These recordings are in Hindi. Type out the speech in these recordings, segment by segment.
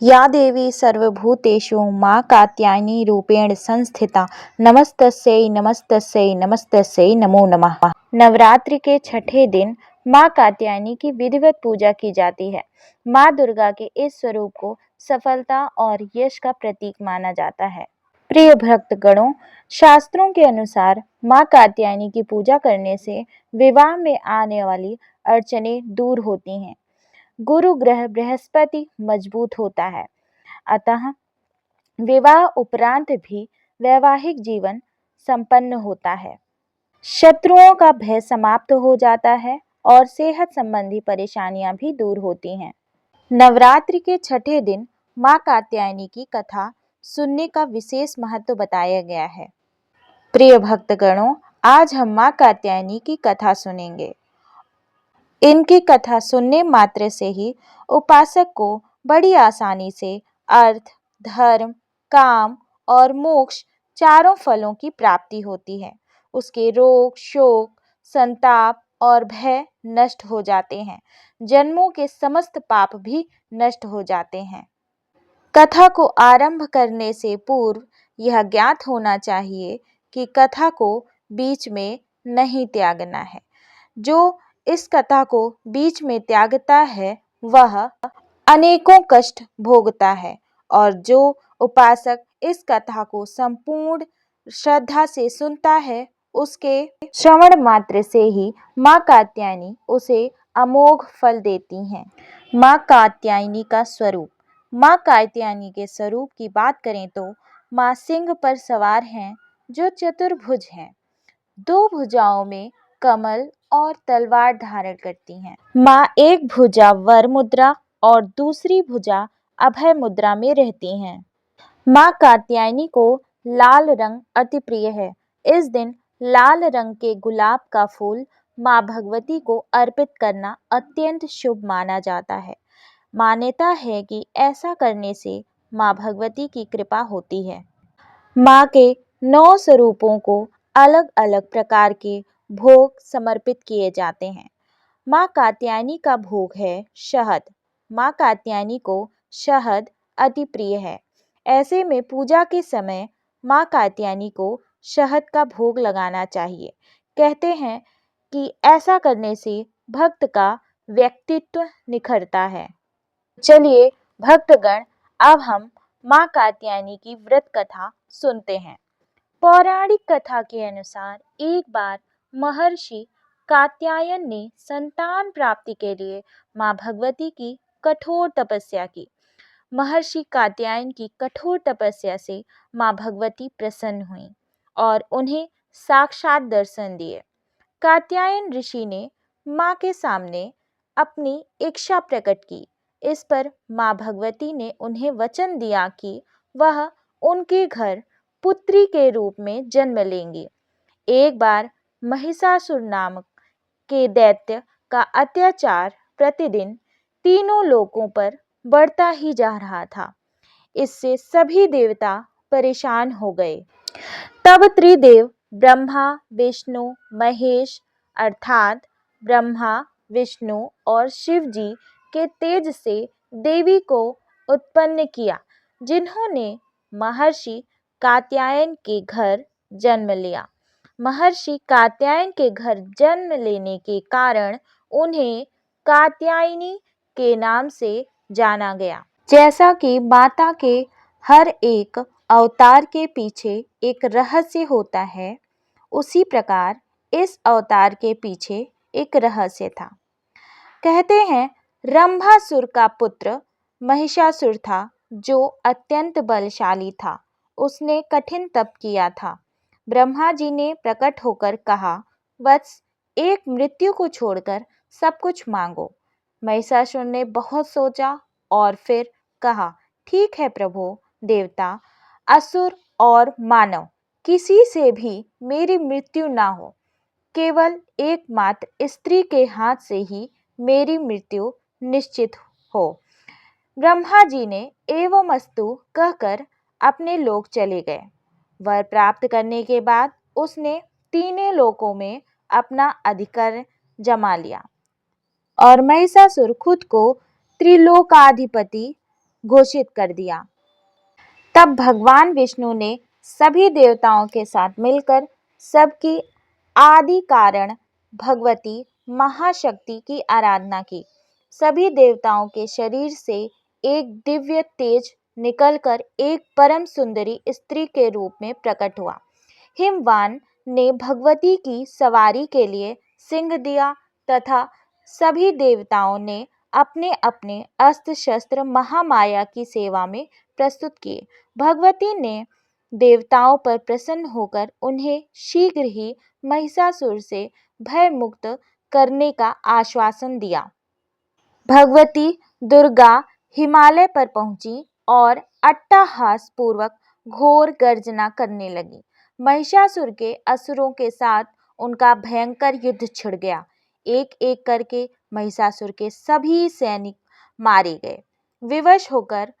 या देवी सर्वभूतेषु मां कात्यायनी रूपेण संस्थिता नमस्तस्यै नमस्तस्यै नमस्तस्यै नमो नमः। नवरात्रि के छठे दिन मां कात्यायनी की विधिवत पूजा की जाती है। मां दुर्गा के इस स्वरूप को सफलता और यश का प्रतीक माना जाता है। प्रिय भक्तगणों, शास्त्रों के अनुसार मां कात्यायनी की पूजा करने से विवाह में आने वाली अड़चनें दूर होती हैं। गुरु ग्रह बृहस्पति मजबूत होता है, अतः विवाह उपरांत भी वैवाहिक जीवन संपन्न होता है। शत्रुओं का भय समाप्त हो जाता है और सेहत संबंधी परेशानियां भी दूर होती हैं। नवरात्रि के छठे दिन मां कात्यायनी की कथा सुनने का विशेष महत्व बताया गया है। प्रिय भक्तगणों, आज हम मां कात्यायनी की कथा सुनेंगे। इनकी कथा सुनने मात्र से ही उपासक को बड़ी आसानी से अर्थ, धर्म, काम और मोक्ष चारों फलों की प्राप्ति होती है। उसके रोग, शोक, संताप और भय नष्ट हो जाते हैं। जन्मों के समस्त पाप भी नष्ट हो जाते हैं। कथा को आरंभ करने से पूर्व यह ज्ञात होना चाहिए कि कथा को बीच में नहीं त्यागना है। जो इस कथा को बीच में त्यागता है वह अनेकों कष्ट भोगता है, और जो उपासक इस कथा को संपूर्ण श्रद्धा से सुनता है उसके श्रवण मात्र से ही मां कात्यायनी उसे अमोघ फल देती हैं। मां कात्यायनी का स्वरूप। मां कात्यायनी के स्वरूप की बात करें तो मां सिंह पर सवार हैं जो चतुर्भुज हैं। दो भुजाओं में कमल और तलवार धारण करती हैं। मां एक भुजा वर मुद्रा और दूसरी भुजा अभय मुद्रा में रहती हैं। मां कात्यायनी को लाल रंग अति प्रिय है। इस दिन लाल रंग के गुलाब का फूल मां भगवती को अर्पित करना अत्यंत शुभ माना जाता है। मान्यता है कि ऐसा करने से मां भगवती की कृपा होती है। मां के 9 स्वरूपों को अलग अलग प्रकार के भोग समर्पित किए जाते हैं। मां कात्यायनी का भोग है शहद। मां कात्यायनी को शहद अति प्रिय है। ऐसे में पूजा के समय मां कात्यायनी को शहद का भोग लगाना चाहिए। कहते हैं कि ऐसा करने से भक्त का व्यक्तित्व निखरता है। चलिए भक्तगण, अब हम मां कात्यायनी की व्रत कथा सुनते हैं। पौराणिक कथा के अनुसार एक बार महर्षि कात्यायन ने संतान प्राप्ति के लिए मां भगवती की कठोर तपस्या की। महर्षि कात्यायन की कठोर तपस्या से मां भगवती प्रसन्न हुई और उन्हें साक्षात दर्शन दिए। कात्यायन ऋषि ने मां के सामने अपनी इच्छा प्रकट की। इस पर मां भगवती ने उन्हें वचन दिया कि वह उनके घर पुत्री के रूप में जन्म लेंगी। एक बार महिषासुर नामक के दैत्य का अत्याचार प्रतिदिन तीनों लोकों पर बढ़ता ही जा रहा था। इससे सभी देवता परेशान हो गए। तब त्रिदेव ब्रह्मा, विष्णु, महेश अर्थात ब्रह्मा, विष्णु और शिव जी के तेज से देवी को उत्पन्न किया, जिन्होंने महर्षि कात्यायन के घर जन्म लिया। महर्षि कात्यायन के घर जन्म लेने के कारण उन्हें कात्यायनी के नाम से जाना गया। जैसा कि माता के हर एक अवतार के पीछे एक रहस्य होता है, उसी प्रकार इस अवतार के पीछे एक रहस्य था। कहते हैं रंभासुर का पुत्र महिषासुर था, जो अत्यंत बलशाली था। उसने कठिन तप किया था। ब्रह्मा जी ने प्रकट होकर कहा, वत्स, एक मृत्यु को छोड़कर सब कुछ मांगो। महिषासुर ने बहुत सोचा और फिर कहा, ठीक है प्रभु देवता, असुर और मानव किसी से भी मेरी मृत्यु ना हो, केवल एकमात्र स्त्री के हाथ से ही मेरी मृत्यु निश्चित हो। ब्रह्मा जी ने एवमस्तु कहकर अपने लोक चले गए। वर प्राप्त करने के बाद उसने तीनों लोकों में अपना अधिकार जमा लिया और महिषासुर खुद को त्रिलोकाधिपति घोषित कर दिया। तब भगवान विष्णु ने सभी देवताओं के साथ मिलकर सबकी आदि कारण भगवती महाशक्ति की आराधना की। सभी देवताओं के शरीर से एक दिव्य तेज निकलकर एक परम सुंदरी स्त्री के रूप में प्रकट हुआ। हिमवान ने भगवती की सवारी के लिए सिंह दिया तथा सभी देवताओं ने अपने अपने अस्त्र शस्त्र महामाया की सेवा में प्रस्तुत किए। भगवती ने देवताओं पर प्रसन्न होकर उन्हें शीघ्र ही महिषासुर से भय मुक्त करने का आश्वासन दिया। भगवती दुर्गा हिमालय पर पहुंची और अट्टहास पूर्वक घोर गर्जना करने लगी। महिषासुर के असुरों के साथ उनका भयंकर युद्ध छिड़ गया। एक एक करके महिषासुर के सभी सैनिक मारे गए। विवश होकर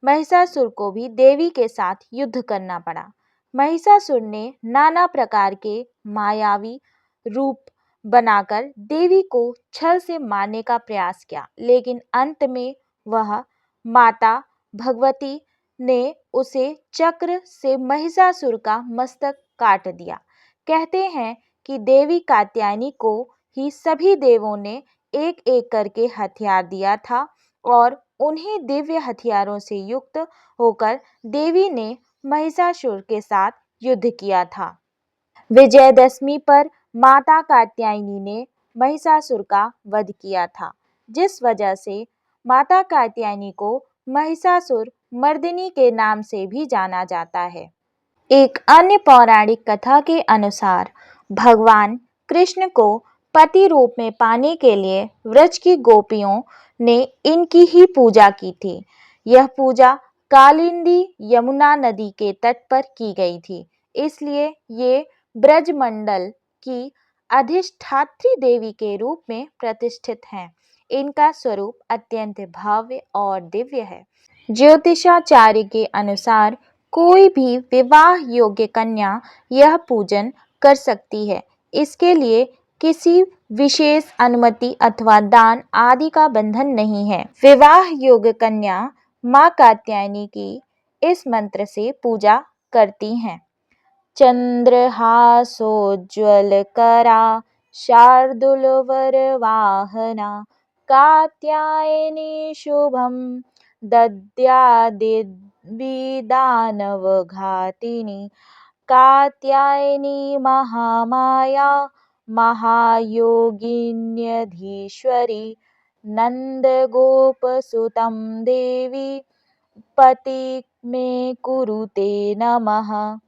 महिषासुर को भी देवी के साथ युद्ध करना पड़ा। महिषासुर ने नाना प्रकार के मायावी रूप बनाकर देवी को छल से मारने का प्रयास किया, लेकिन अंत में वह माता भगवती ने उसे चक्र से महिषासुर का मस्तक काट दिया। कहते हैं कि देवी कात्यायनी को ही सभी देवों ने एक एक करके हथियार दिया था और उन्हीं दिव्य हथियारों से युक्त होकर देवी ने महिषासुर के साथ युद्ध किया था। विजयदशमी पर माता कात्यायनी ने महिषासुर का वध किया था, जिस वजह से माता कात्यायनी को महिषासुर मर्दिनी के नाम से भी जाना जाता है। एक अन्य पौराणिक कथा के अनुसार भगवान कृष्ण को पति रूप में पाने के लिए व्रज की गोपियों ने इनकी ही पूजा की थी। यह पूजा कालिंदी यमुना नदी के तट पर की गई थी, इसलिए ये ब्रजमंडल की अधिष्ठात्री देवी के रूप में प्रतिष्ठित हैं। इनका स्वरूप अत्यंत भव्य और दिव्य है। ज्योतिषाचार्य के अनुसार कोई भी विवाह योग्य कन्या यह पूजन कर सकती है। इसके लिए किसी विशेष अनुमति अथवा दान आदि का बंधन नहीं है। विवाह योग्य कन्या मां कात्यायनी की इस मंत्र से पूजा करती हैं। चंद्रहासोज्ज्वलकरा शार्दूलवरवाहना कात्यायनी शुभं दद्याद्विदानवघातिनी कात्यायनी महामाया महायोगिन्यधीश्वरी नंदगोपसुतं देवी पति में कुरुते नमः।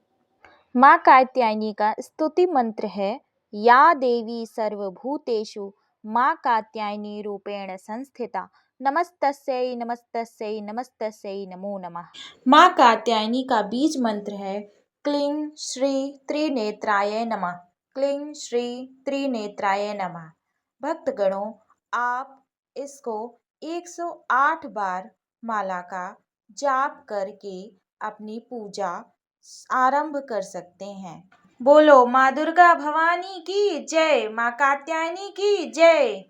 मां कात्यायनी का स्तुति मंत्र है, या देवी सर्वभूतेषु मां कात्यायनी रूपेण संस्थिता नमस्तस्यै नमस्तस्यै नमस्तस्यै नमो नमः। मां कात्यायनी का बीज मंत्र है, क्लीं श्री त्रिनेत्राय नमः। क्लीं श्री त्रिनेत्राय नमः। भक्तगणों, आप इसको 108 बार माला का जाप करके अपनी पूजा आरंभ कर सकते हैं। बोलो माँ दुर्गा भवानी की जय, माँ कात्यायनी की जय।